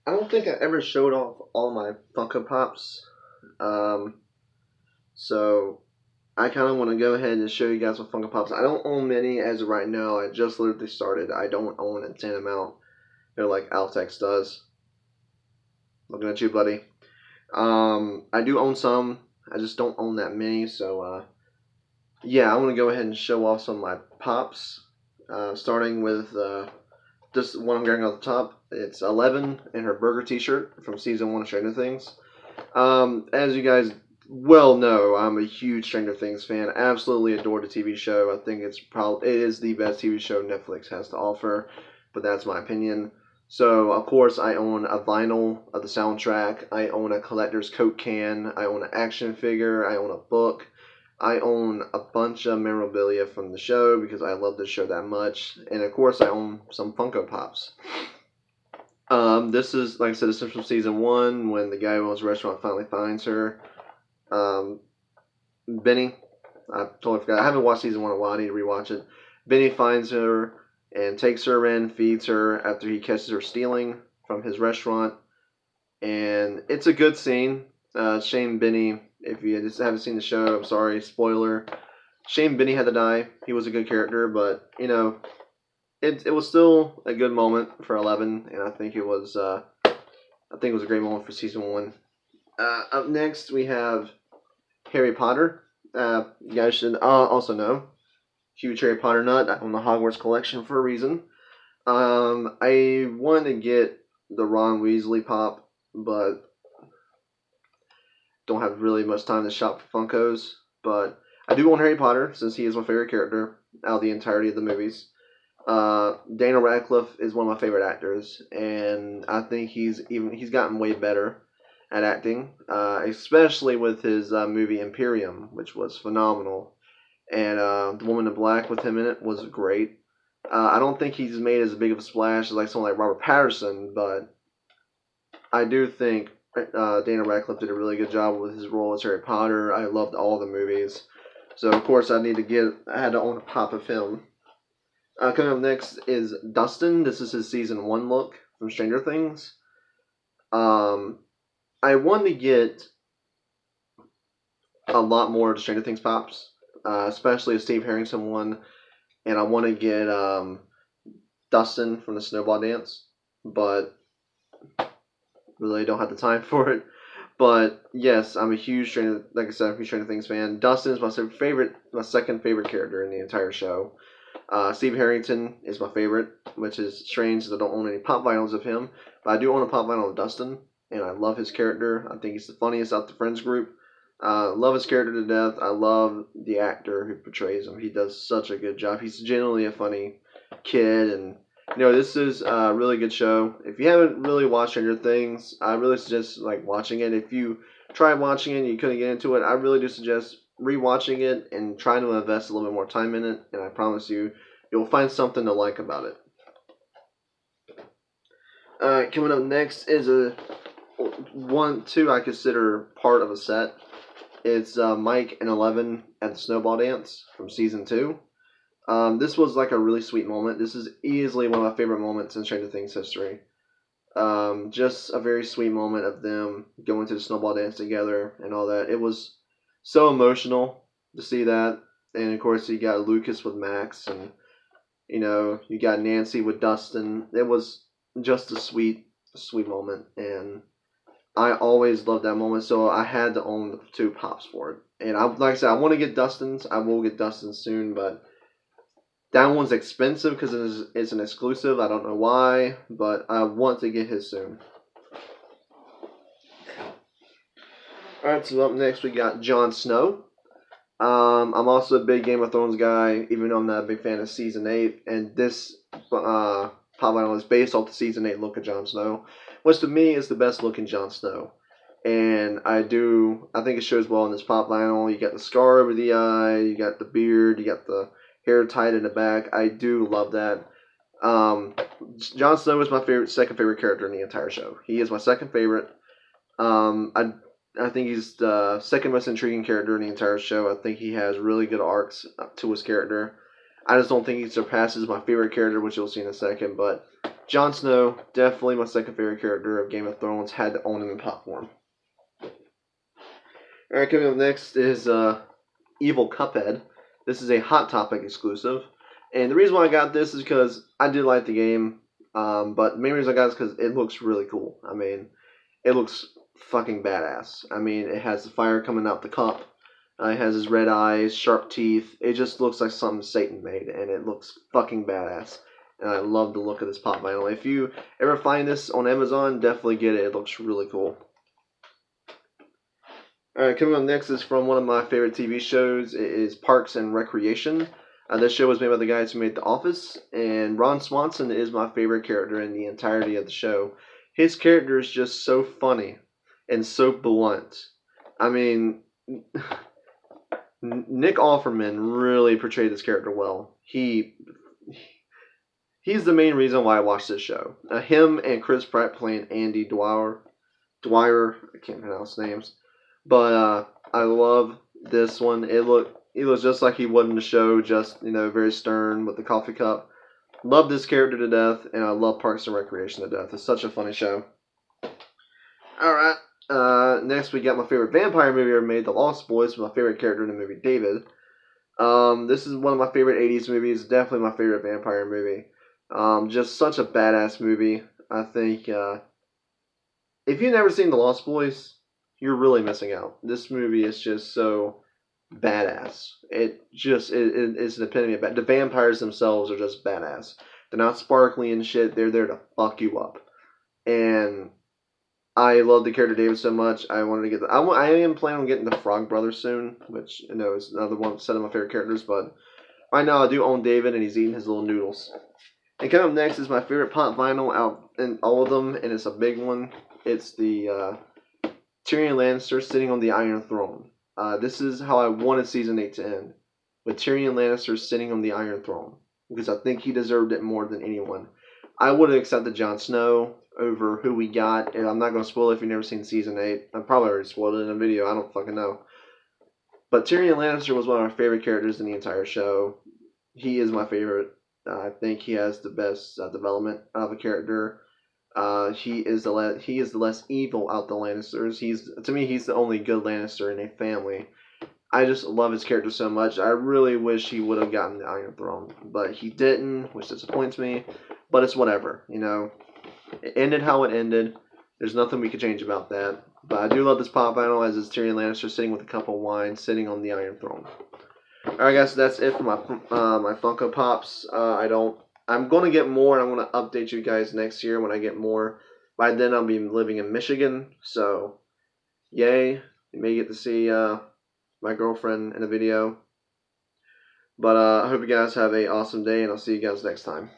I don't think I ever showed off all my Funko Pops. Um, so I kind of want to go ahead and show you guys my Funko Pops. I don't own many as of right now. I just literally started. I don't own a insane amount. Like Altex does. Looking at you, buddy. I do own some. I just don't own that many. Yeah, I want to go ahead and show off some of my Pops. Starting with just one I'm wearing off the top. It's 11 in her burger T-shirt from season one of Stranger Things. As you guys well know, I'm a huge Stranger Things fan. Absolutely adore the TV show. I think it is the best TV show Netflix has to offer, but that's my opinion. So of course I own a vinyl of the soundtrack. I own a collector's Coke can. I own an action figure. I own a book. I own a bunch of memorabilia from the show because I love the show that much, and of course I own some Funko Pops. This is, like I said, this is from season one when the guy who owns the restaurant finally finds her. Um, Benny, I totally forgot. I haven't watched season one in a while. I need to rewatch it. Benny finds her and takes her in, feeds her after he catches her stealing from his restaurant. And it's a good scene. Shame Benny, if you just haven't seen the show, I'm sorry, spoiler. Shame Benny had to die. He was a good character, but, it was still a good moment for 11, and I think it was a great moment for season one. Up next, we have Harry Potter. You guys should also know, huge Harry Potter nut. I own the Hogwarts collection for a reason. I wanted to get the Ron Weasley pop, but don't have really much time to shop for Funkos. But I do own Harry Potter since he is my favorite character out of the entirety of the movies. Daniel Radcliffe is one of my favorite actors, and I think he's gotten way better at acting, especially with his movie Imperium, which was phenomenal. And The Woman in Black with him in it was great. I don't think he's made as big of a splash as like someone like Robert Patterson, but I do think Daniel Radcliffe did a really good job with his role as Harry Potter. I loved all the movies, so of course I had to own a pop of him. Coming up next is Dustin. This is his season one look from Stranger Things. Um, I wanted to get a lot more of the Stranger Things pops, especially a Steve Harrington one, and I want to get Dustin from the Snowball Dance, but really don't have the time for it. But yes, I'm a huge like I said, I'm a huge Stranger Things fan. Dustin is my second favorite character in the entire show. Steve Harrington is my favorite, which is strange because I don't own any pop vinyls of him, but I do own a pop vinyl of Dustin, and I love his character. I think he's the funniest out the Friends group. Love his character to death. I love the actor who portrays him. He does such a good job. He's genuinely a funny kid, and this is a really good show. If you haven't really watched Stranger Things, I really suggest watching it. If you tried watching it and you couldn't get into it, I really do suggest rewatching it and trying to invest a little bit more time in it. And I promise you'll find something to like about it. Coming up next is two I consider part of a set. It's Mike and 11 at the Snowball Dance from season two. This was like a really sweet moment. This is easily one of my favorite moments in Stranger Things history. Just a very sweet moment of them going to the Snowball Dance together and all that. It was so emotional to see that. And of course, you got Lucas with Max, and you got Nancy with Dustin. It was just a sweet moment, and I always loved that moment, so I had to own the two pops for it. And like I said, I want to get Dustin's. I will get Dustin's soon, but that one's expensive because it's an exclusive. I don't know why, but I want to get his soon. Alright, so up next we got Jon Snow. I'm also a big Game of Thrones guy, even though I'm not a big fan of Season 8. And this pop vinyl is based off the Season 8 look of Jon Snow, which to me is the best looking Jon Snow. And I think it shows well in this pop vinyl. You got the scar over the eye, you got the beard, you got the hair tied in the back. I do love that. Jon Snow is my second favorite character in the entire show. He is my second favorite. I think he's the second most intriguing character in the entire show. I think he has really good arcs to his character. I just don't think he surpasses my favorite character, which you'll see in a second. But Jon Snow, definitely my second favorite character of Game of Thrones. Had to own him in pop form. Alright, coming up next is Evil Cuphead. This is a Hot Topic exclusive. And the reason why I got this is because I did like the game. But the main reason I got it is because it looks really cool. I mean, it looks fucking badass. I mean, it has the fire coming out the cup. It has his red eyes, sharp teeth. It just looks like something Satan made, and it looks fucking badass. And I love the look of this pop vinyl. If you ever find this on Amazon, definitely get it. It looks really cool. Alright, coming up next is from one of my favorite TV shows. It is Parks and Recreation. This show was made by the guys who made The Office, and Ron Swanson is my favorite character in the entirety of the show. His character is just so funny and so blunt. I mean, Nick Offerman really portrayed this character well. He's the main reason why I watched this show. Him and Chris Pratt playing Andy Dwyer. I can't pronounce names. But I love this one. He looks just like he would in the show, just, very stern with the coffee cup. Love this character to death, and I love Parks and Recreation to death. It's such a funny show. Alright, next we got my favorite vampire movie ever made, The Lost Boys, my favorite character in the movie, David. This is one of my favorite 80s movies, definitely my favorite vampire movie. Just such a badass movie. I think, if you've never seen The Lost Boys, you're really missing out. This movie is just so badass. It is an epitome of the vampires themselves are just badass. They're not sparkly and shit. They're there to fuck you up. And I love the character David so much. I wanted to get. I am planning on getting the Frog Brothers soon, which is another one set of my favorite characters. But right now I do own David, and he's eating his little noodles. And coming up next is my favorite pop vinyl out in all of them, and it's a big one. It's the Tyrion Lannister sitting on the Iron Throne. This is how I wanted Season 8 to end, with Tyrion Lannister sitting on the Iron Throne, because I think he deserved it more than anyone. I would have accepted Jon Snow over who we got, and I'm not going to spoil it if you've never seen Season 8. I probably already spoiled it in a video, I don't fucking know. But Tyrion Lannister was one of my favorite characters in the entire show. He is my favorite. I think he has the best development of a character. He is the less evil out the Lannisters. To me, he's the only good Lannister in a family. I just love his character so much. I really wish he would have gotten the Iron Throne, but he didn't, which disappoints me. But it's whatever, It ended how it ended. There's nothing we could change about that. But I do love this pop vinyl as it's Tyrion Lannister sitting with a cup of wine, sitting on the Iron Throne. Alright guys, so that's it for my Funko Pops. I'm going to get more, and I'm going to update you guys next year when I get more. By then, I'll be living in Michigan, so yay. You may get to see my girlfriend in a video. But I hope you guys have an awesome day, and I'll see you guys next time.